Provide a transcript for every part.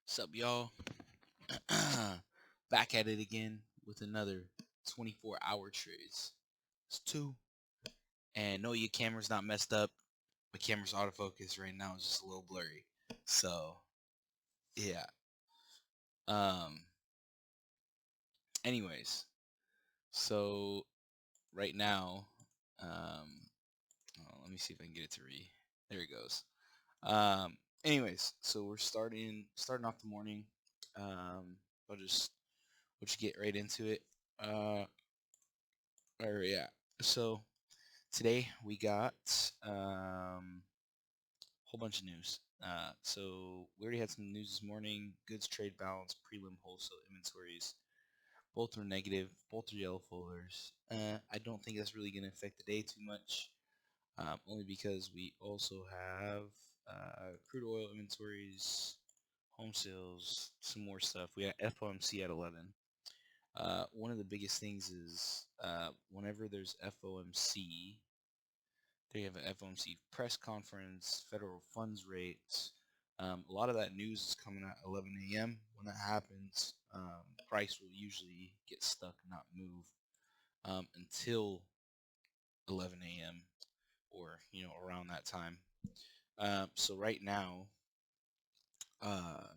What's up, y'all? Back at it again with another 24-hour trades. It's two. And no, your camera's not messed up. My camera's autofocus right now is just a little blurry. So, yeah. Um. Anyways, so right now, let me see if I can get it to read. There it goes. So we're starting off the morning. Um. We'll just get right into it. Yeah. So today we got a whole bunch of news. So we already had some news this morning. Goods trade balance, prelim wholesale inventories. Both were negative. Both are yellow folders. I don't think that's really going to affect the day too much. Only because we also have crude oil inventories, home sales, some more stuff. We got FOMC at 11. One of the biggest things is whenever there's FOMC, they have an FOMC press conference, federal funds rates. A lot of that news is coming at 11 a.m. When that happens, price will usually get stuck, not move until 11 a.m. or around that time. So right now, uh,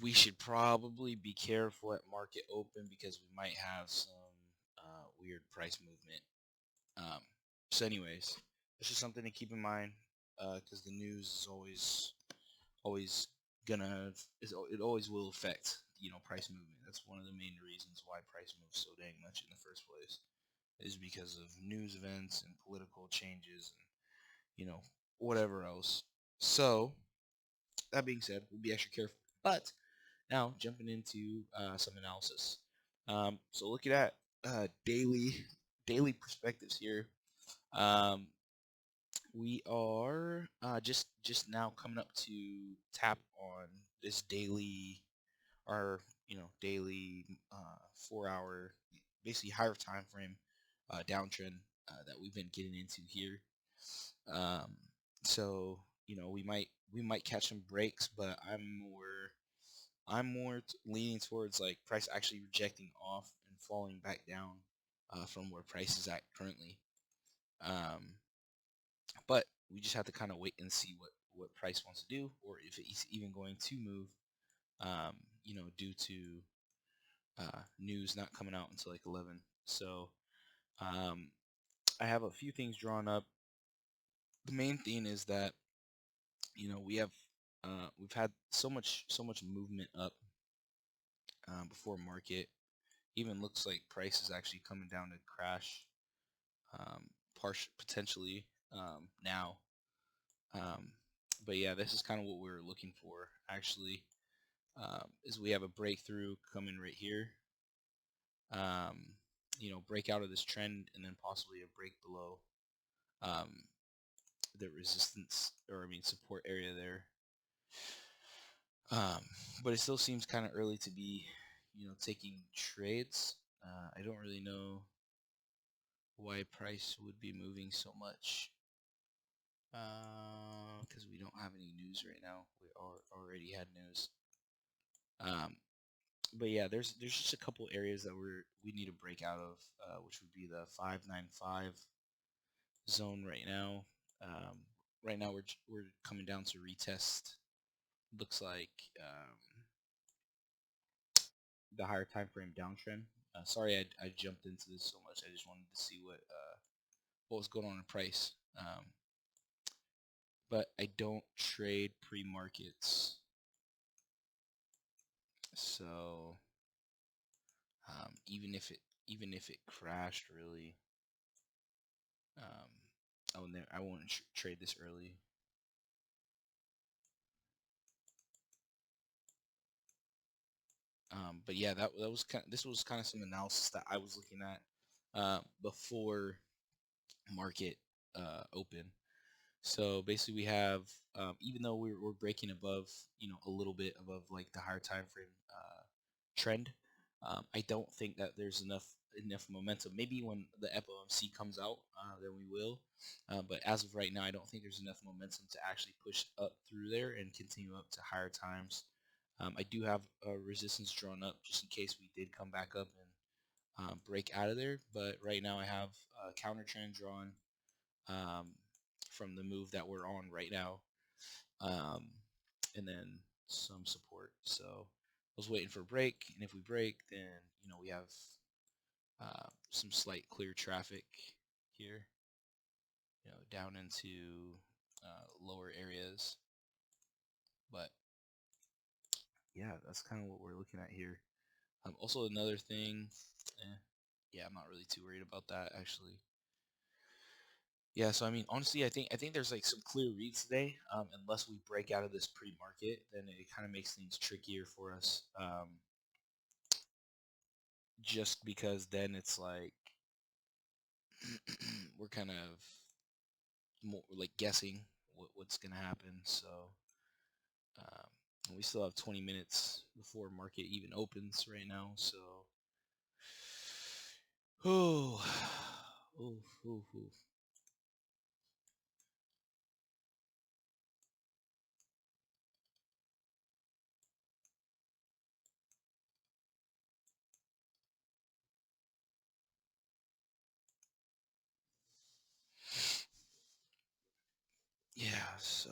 we should probably be careful at market open because we might have some weird price movement. So anyways, it's just something to keep in mind because the news is always it always will affect price movement. That's one of the main reasons why price moves so dang much in the first place is because of news events and political changes and whatever else. So that being said, we'll be extra careful. But now jumping into some analysis. So looking at daily perspectives here. Um, we are just now coming up to tap on this daily, our daily 4 hour, basically higher time frame downtrend that we've been getting into here. Um, so we might catch some breaks, but I'm more leaning towards like price actually rejecting off and falling back down from where price is at currently. Um, but we just have to kind of wait and see what price wants to do, or if it's even going to move. Um, due to news not coming out until like 11. So um, I have a few things drawn up. The main thing is that we've had so much movement up before market. Even looks like price is actually coming down to crash, potentially now. Um, but yeah, this is kind of what we're looking for actually. Is we have a breakthrough coming right here. Break out of this trend and then possibly a break below um, the resistance, or I mean support area there. But it still seems kind of early to be, taking trades. I don't really know why price would be moving so much because we don't have any news right now. We already had news. But yeah, there's just a couple areas that we need to break out of, which would be the 595 zone right now. Right now we're coming down to retest. Looks like the higher time frame downtrend. Sorry, I jumped into this so much. I just wanted to see what was going on in price. But I don't trade pre-markets, so even if it crashed really, I won't trade this early. But yeah, this was kind of some analysis that I was looking at before market open. So basically, we have even though we're breaking above, a little bit above like the higher time frame trend, I don't think that there's enough. enough momentum. Maybe when the FOMC comes out, then we will. But as of right now, I don't think there's enough momentum to actually push up through there and continue up to higher times. I do have a resistance drawn up just in case we did come back up and break out of there. But right now I have a counter trend drawn um, from the move that we're on right now, and then some support. So I was waiting for a break, and if we break, then we have some slight clear traffic here, down into lower areas. But yeah, that's kind of what we're looking at here. Also, another thing, yeah, I'm not really too worried about that actually. Yeah, so I mean, honestly, I think there's like some clear reads today. Unless we break out of this pre-market, then it kind of makes things trickier for us. Just because then it's like we're kind of more like guessing what's gonna happen. So we still have 20 minutes before market even opens right now. So oh, oh, oh, oh. Yeah. So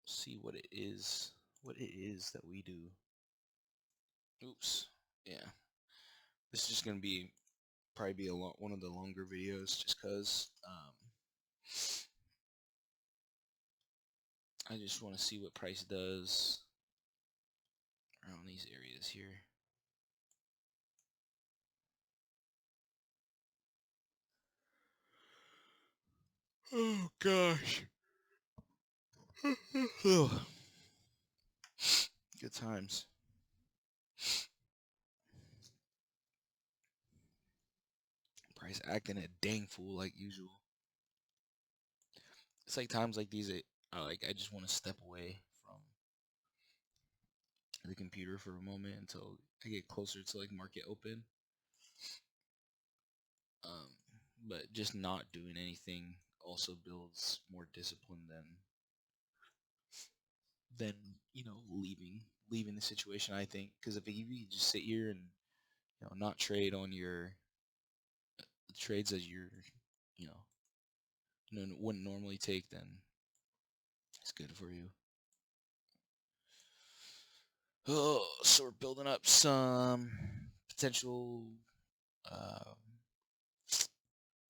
see what it is that we do. Oops. Yeah. This is just gonna be probably be one of the longer videos, just cause I just want to see what price does around these areas here. Oh gosh. Good times. Price acting a dang fool like usual. It's like times like these, I just want to step away from the computer for a moment until I get closer to like market open. Um, but just not doing anything also builds more discipline than leaving the situation. I think because if you just sit here and not trade on your trades that you wouldn't normally take, then it's good for you. Oh, so we're building up some potential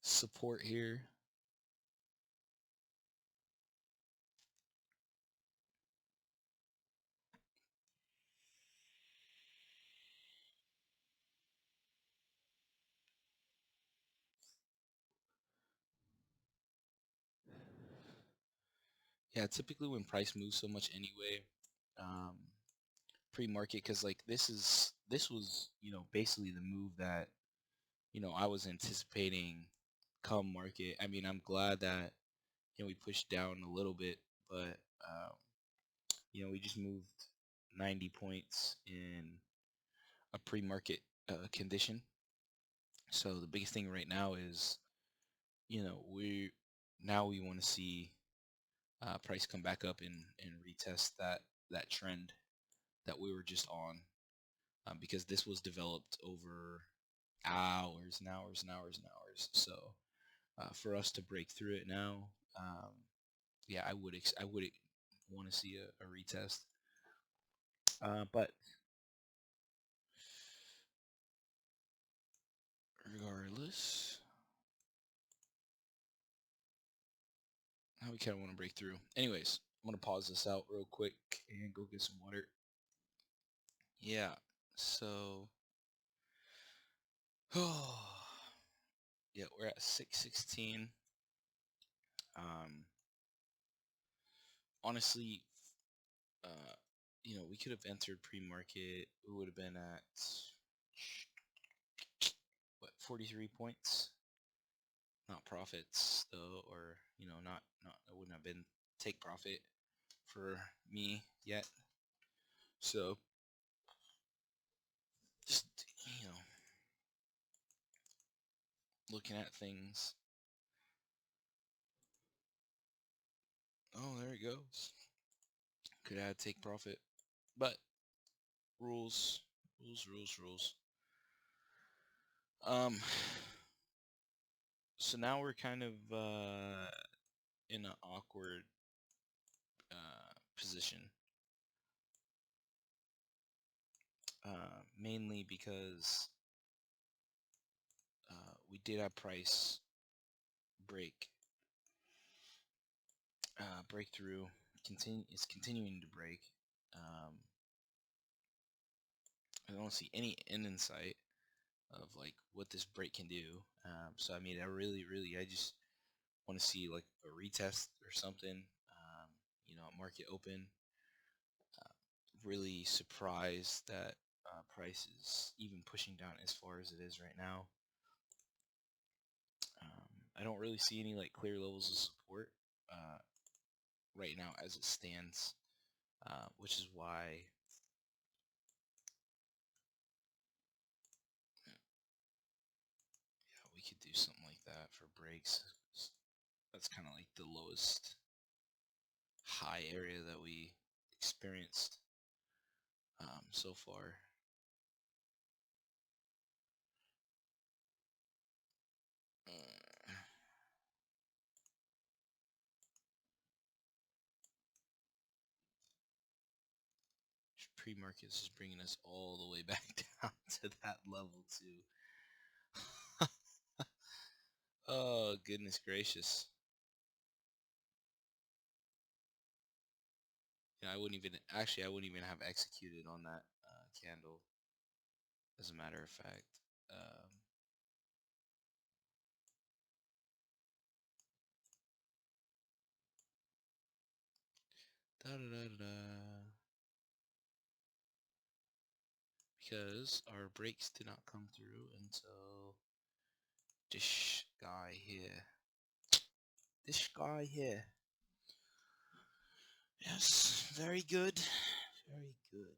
support here. Yeah, typically when price moves so much anyway, um, pre-market, because like this was basically the move that I was anticipating come market. I mean, I'm glad that we pushed down a little bit, but we just moved 90 points in a pre-market condition. So the biggest thing right now is we want to see price come back up and retest that trend that we were just on, because this was developed over hours and hours and hours and hours. So for us to break through it now, yeah, I would want to see a retest. But regardless, we kind of want to break through. Anyways, I'm gonna pause this out real quick and go get some water. Yeah. So, yeah, we're at 6:16. Um, honestly, we could have entered pre-market. We would have been at what 43 points. Not profits though, or not. It wouldn't have been take profit for me yet. So looking at things. Oh, there it goes. Could add take profit, but rules, rules. Um, so now we're kind of in an awkward position. Mainly because we did have price break, breakthrough. It's continuing to break. I don't see any end in sight of like what this break can do. So I mean, I just want to see like a retest or something. Market open. Really surprised that price is even pushing down as far as it is right now. I don't really see any like clear levels of support right now as it stands, which is why we could do something like that for breaks. That's kind of like the lowest high area that we experienced so far. Pre-markets is bringing us all the way back down to that level too. Oh goodness gracious! Yeah, I wouldn't even have executed on that candle. As a matter of fact, da da da da. Because our breaks did not come through until this guy here. This guy here. Yes, very good. Very good.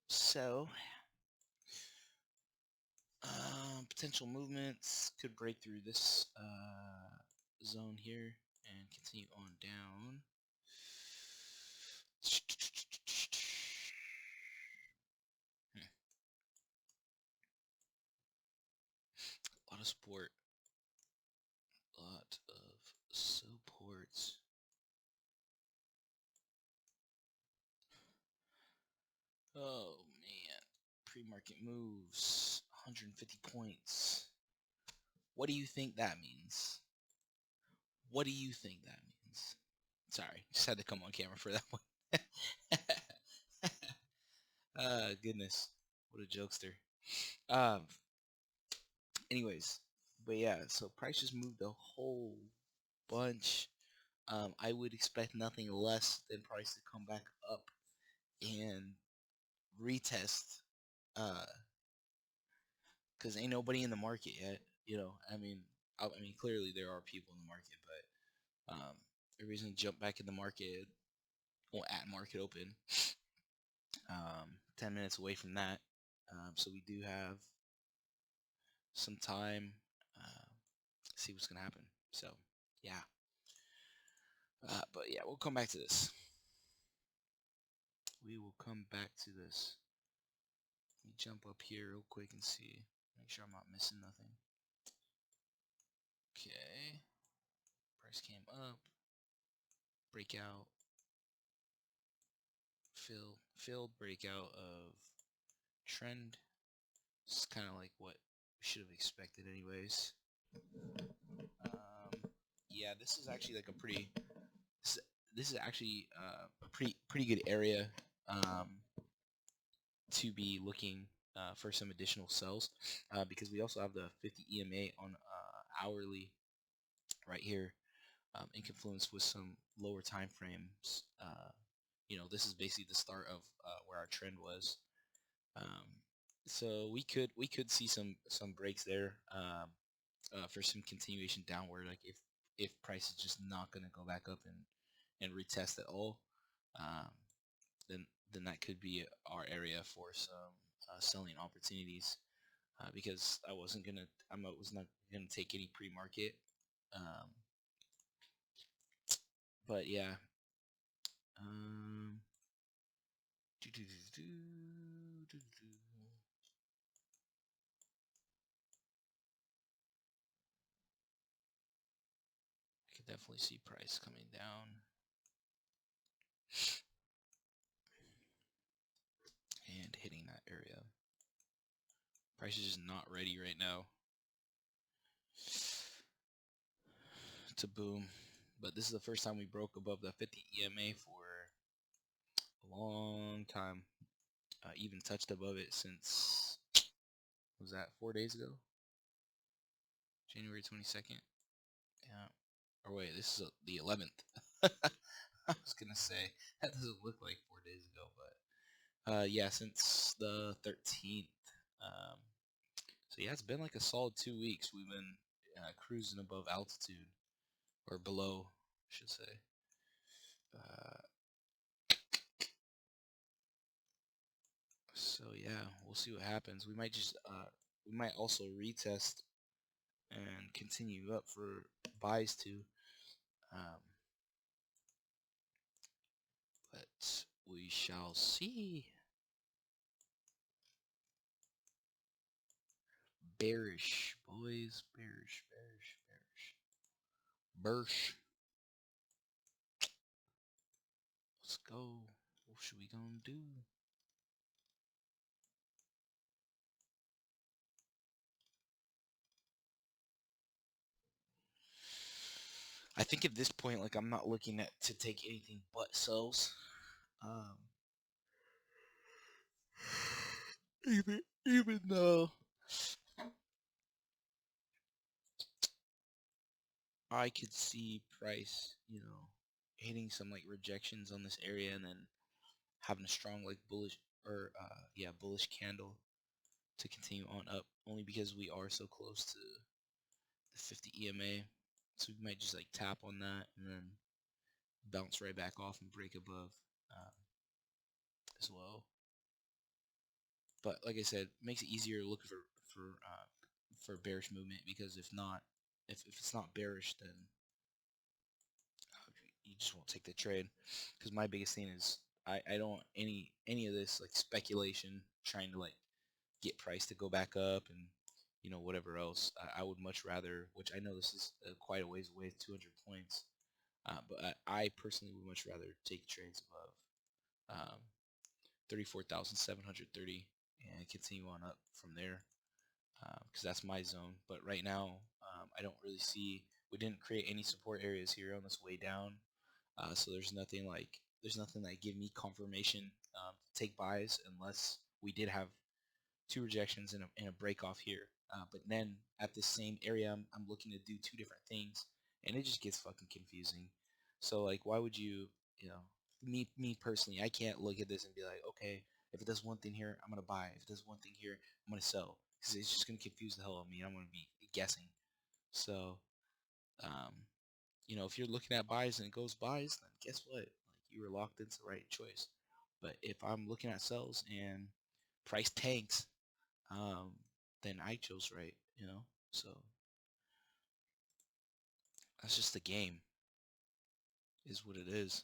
So, potential movements could break through this zone here and continue on down. A lot of support. Lot of support. Oh man. Pre-market moves. 150 points. What do you think that means? What do you think that means? Sorry, just had to come on camera for that one. Goodness. What a jokester. Um, anyways, but yeah, so price just moved a whole bunch. I would expect nothing less than price to come back up and retest. Cause ain't nobody in the market yet. I mean, clearly there are people in the market, but the reason to jump back in the market, well, at market open, 10 minutes away from that. So we do have some time. See what's gonna happen. So yeah. But yeah, we'll come back to this. We will come back to this. Let me jump up here real quick and see. Make sure I'm not missing nothing. Okay. Price came up. Breakout. Failed breakout of trend. It's kind of like what we should have expected anyways. Yeah, this is actually like a pretty. This is actually a pretty good area to be looking for some additional sells because we also have the 50 EMA on hourly right here in confluence with some lower time frames. This is basically the start of where our trend was. So we could see some breaks there for some continuation downward. Like if price is just not gonna go back up and retest at all, um, then that could be our area for some selling opportunities. because I was not gonna take any pre-market. Um, but yeah. Um, I could definitely see price coming down and hitting that area. Price is just not ready right now to boom. But this is the first time we broke above the 50 EMA for a long time. Even touched above it since, was that 4 days ago? January 22nd? Yeah. Or wait, this is the 11th. I was gonna say that doesn't look like 4 days ago, but yeah, since the 13th. Um, so yeah, it's been like a solid 2 weeks. We've been cruising above altitude, or below, I should say. So yeah, we'll see what happens. We might also retest and continue up for buys too. Um, but we shall see. Bearish, boys. Bearish, bearish, bearish. Bursh. Let's go. What should we gonna do? I think at this point, like, I'm not looking at to take anything but sells. Um, even though I could see price, hitting some like rejections on this area and then having a strong like bullish or bullish candle to continue on up, only because we are so close to the 50 EMA. So we might just like tap on that and then bounce right back off and break above as well. But like I said, it makes it easier looking for bearish movement, because if it's not bearish, then you just won't take the trade. Because my biggest thing is I don't want any of this like speculation trying to like get price to go back up and whatever else. I would much rather, which I know this is quite a ways away, 200 points, but I personally would much rather take trades above 34,730 and continue on up from there, because that's my zone. But right now, I don't really see. We didn't create any support areas here on this way down, so there's nothing that give me confirmation to take buys, unless we did have two rejections and a break off here. But then at this same area, I'm looking to do two different things, and it just gets fucking confusing. So like, why would me personally, I can't look at this and be like, okay, if it does one thing here, I'm gonna buy. If it does one thing here, I'm gonna sell, because it's just gonna confuse the hell out of me. I'm gonna be guessing. So, um, if you're looking at buys and it goes buys, then guess what? Like, you were locked into the right choice. But if I'm looking at sells and price tanks, um, then I chose right. So that's just the game, is what it is.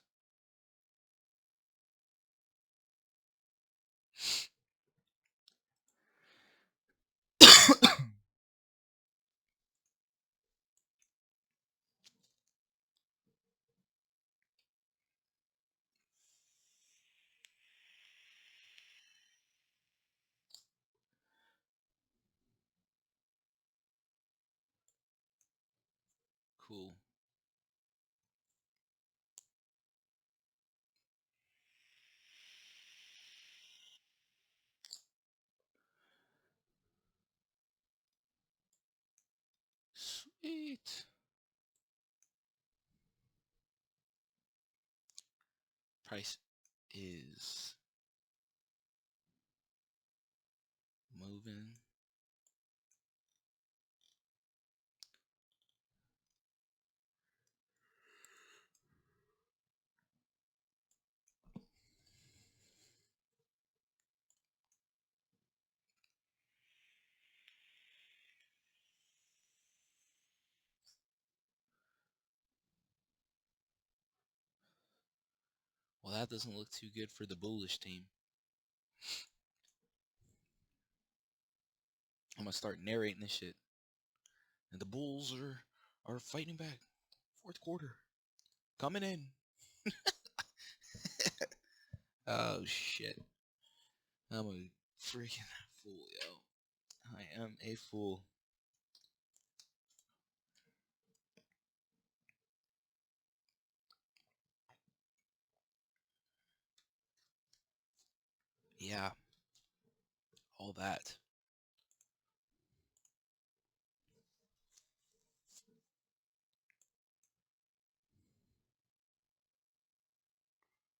Cool. Sweet. Price is moving. Well, that doesn't look too good for the bullish team. I'm gonna start narrating this shit. And the Bulls are fighting back. Fourth quarter. Coming in. Oh shit. I'm a freaking fool, yo. I am a fool. Yeah. All that.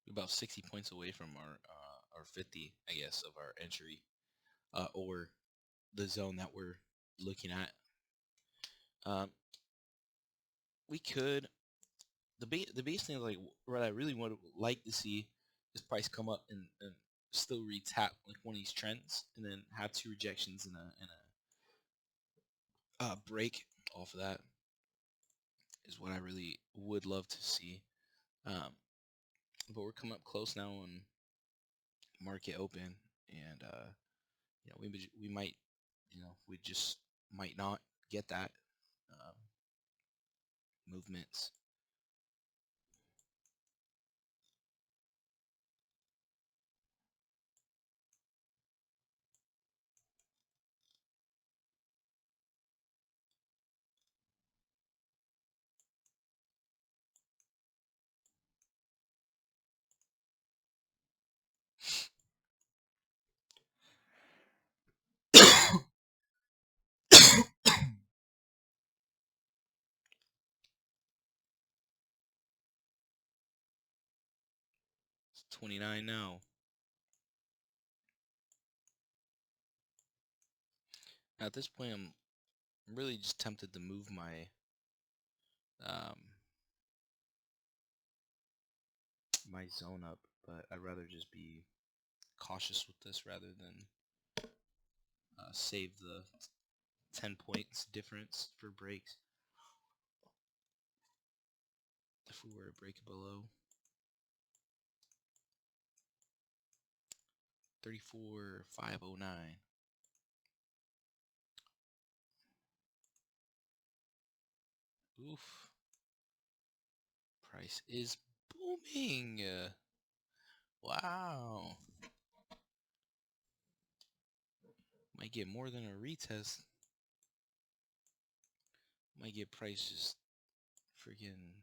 About 60 points away from our 50, I guess, of our entry, or the zone that we're looking at. Um, we could the base thing, like what I really would like to see is price come up and still retap like one of these trends, and then have two rejections and a break off of that is what I really would love to see. Um, but we're coming up close now on market open, and we might, we just might not get that um, movements. It's 29 now. At this point, I'm really just tempted to move um, my zone up, but I'd rather just be cautious with this rather than save the 10 points difference for breaks if we were to break below 34,509. Oof. Price is booming. Wow. Might get more than a retest. Might get price just freaking.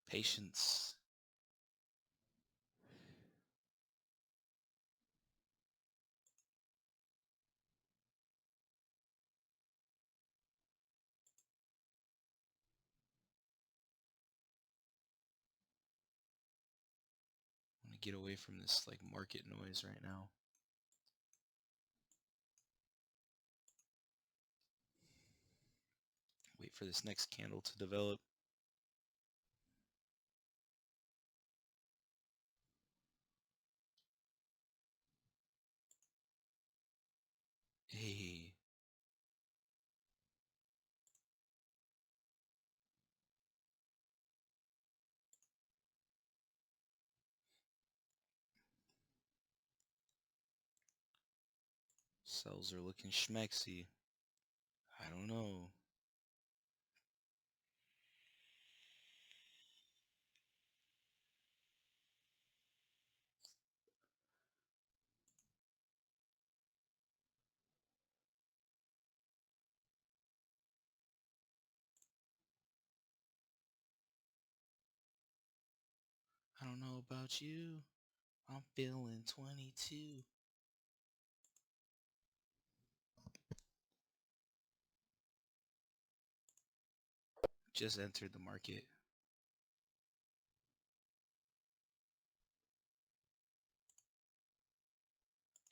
Patience. I want to get away from this like market noise right now. Wait for this next candle to develop. Hey. Cells are looking schmexy. I don't know. I don't know about you. I'm feeling 22. just entered the market.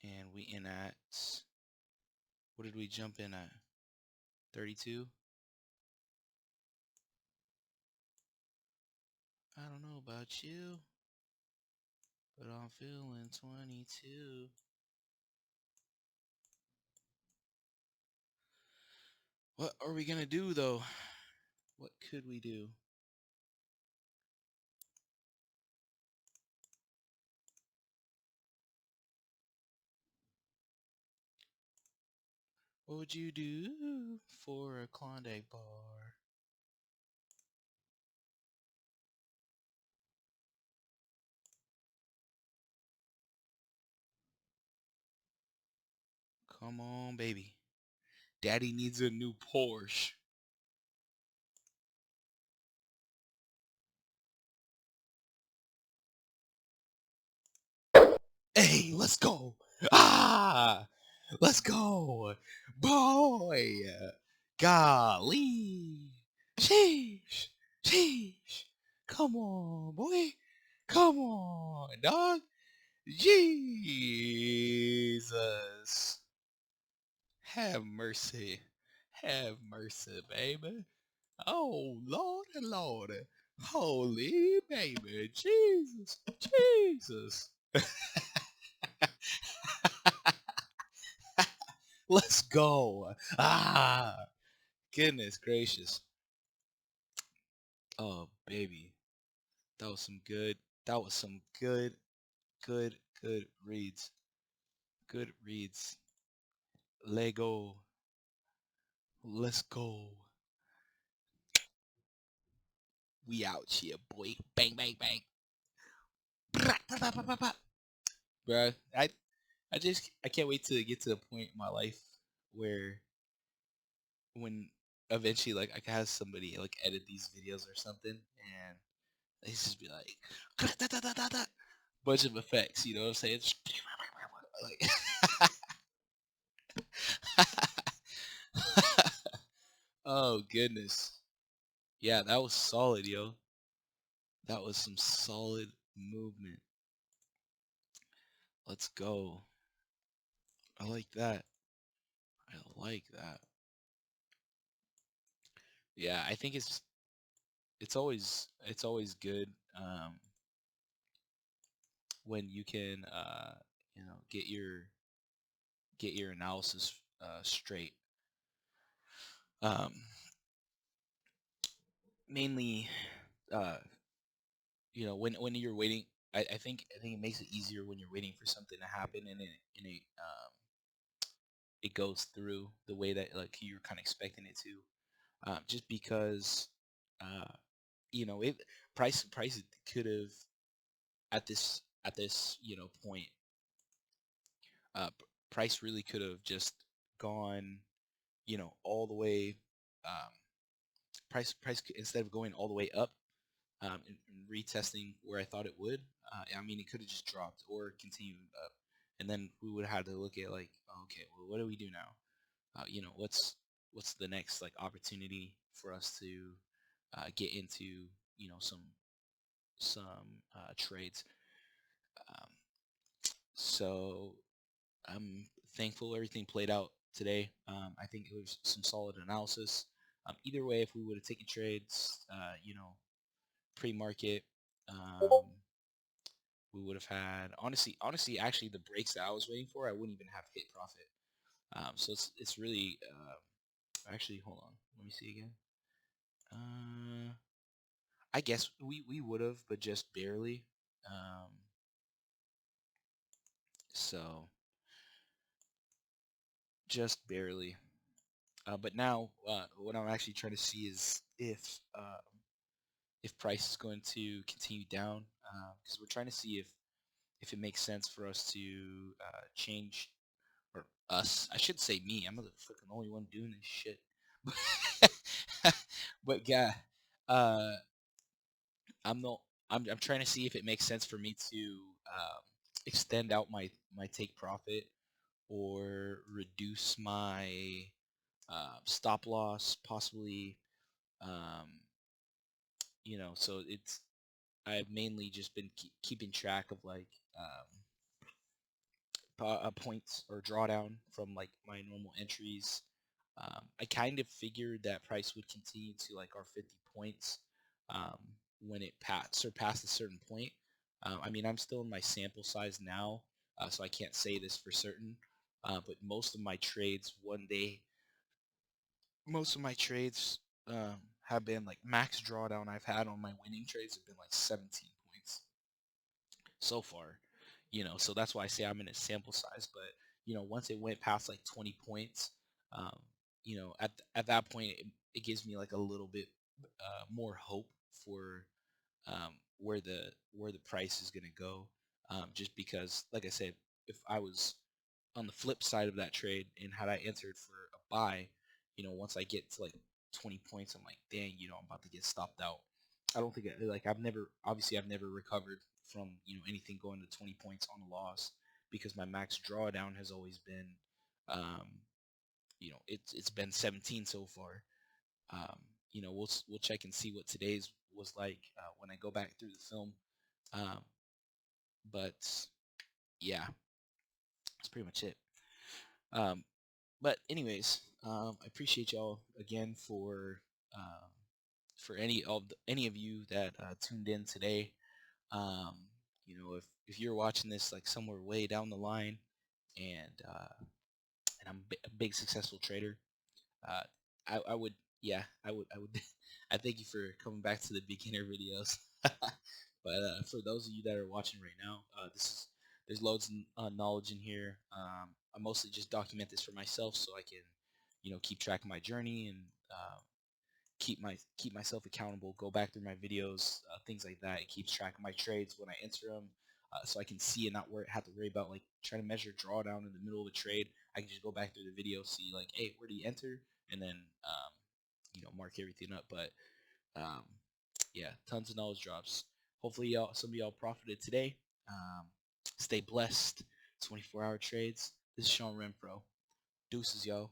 And we in at, what did we jump in at? 32? I don't know about you, but I'm feeling 22. What are we gonna do though? What could we do? What would you do for a Klondike bar? Come on, baby. Daddy needs a new Porsche. Hey, let's go. Ah, let's go. Boy. Golly. Sheesh. Sheesh. Come on, boy. Come on, dog. Jesus. Have mercy. Have mercy, baby. Oh, Lord and Lord. Holy baby. Jesus. Jesus. Let's go. Ah, goodness gracious. Oh, baby. That was some good. That was some good reads. Good reads. Lego. Let's go. We out here, boy. Bang, bang, bang. Bruh, I can't wait to get to a point in my life where when eventually like I can have somebody like edit these videos or something and they just be like bunch of effects, you know what I'm saying? Like oh goodness. Yeah, that was solid, yo. That was some solid movement. Let's go. I like that. I like that. Yeah, I think it's always good when you can get your analysis straight. Um, mainly, uh, when you're waiting, I think it makes it easier when you're waiting for something to happen and it goes through the way that like you're kind of expecting it to. Just because uh, it price could have at this point, price really could have just gone all the way. Um, price instead of going all the way up and retesting where I thought it would. I mean, it could have just dropped or continued up, and then we would have had to look at like, oh, okay, well, what do we do now? What's the next like opportunity for us to get into some trades. Um, so I'm thankful everything played out today. I think it was some solid analysis. Either way, if we would have taken trades, pre-market, um, we would have had honestly, actually, the breaks that I was waiting for, I wouldn't even have hit profit. So it's really actually, hold on, let me see again. I guess we would have, but just barely. Um, so just barely. But now, what I'm actually trying to see is if price is going to continue down, because we're trying to see if it makes sense for us to change, or us. I should say me. I'm the freaking only one doing this shit. But yeah, uh, I'm not. I'm trying to see if it makes sense for me to extend out my take profit or reduce my stop loss, possibly. Um, so I've mainly just been keeping track of like points or drawdown from like my normal entries. I kind of figured that price would continue to like our 50 points um, when it surpassed a certain point. I mean, I'm still in my sample size now, so I can't say this for certain. But most of my trades have been like max drawdown I've had on my winning trades have been like 17 points so far. So that's why I say I'm in a sample size. But once it went past like 20 points, um, at that point it gives me like a little bit more hope for where the price is gonna go. Just because, like I said, if I was on the flip side of that trade and had I entered for a buy, once I get to like 20 points, I'm like, dang, I'm about to get stopped out. I don't think like I've never recovered from anything going to 20 points on a loss because my max drawdown has always been, um, it's been 17 so far. Um, we'll check and see what today's was like when I go back through the film. Um, but yeah, that's pretty much it. Um, but anyways, I appreciate y'all again for any of you that tuned in today. Um, if you're watching this like somewhere way down the line, and I'm a big successful trader, uh, I would I would I thank you for coming back to the beginner videos. But for those of you that are watching right now, there's loads of knowledge in here. I mostly just document this for myself so I can, keep track of my journey and keep myself accountable. Go back through my videos, things like that. It keeps track of my trades when I enter them, so I can see and not have to worry about like trying to measure drawdown in the middle of a trade. I can just go back through the video, see like, hey, where do you enter, and then mark everything up. But um, yeah, tons of knowledge drops. Hopefully, some of y'all profited today. Stay blessed. 24-hour trades. This is Sean Renfro. Deuces, yo.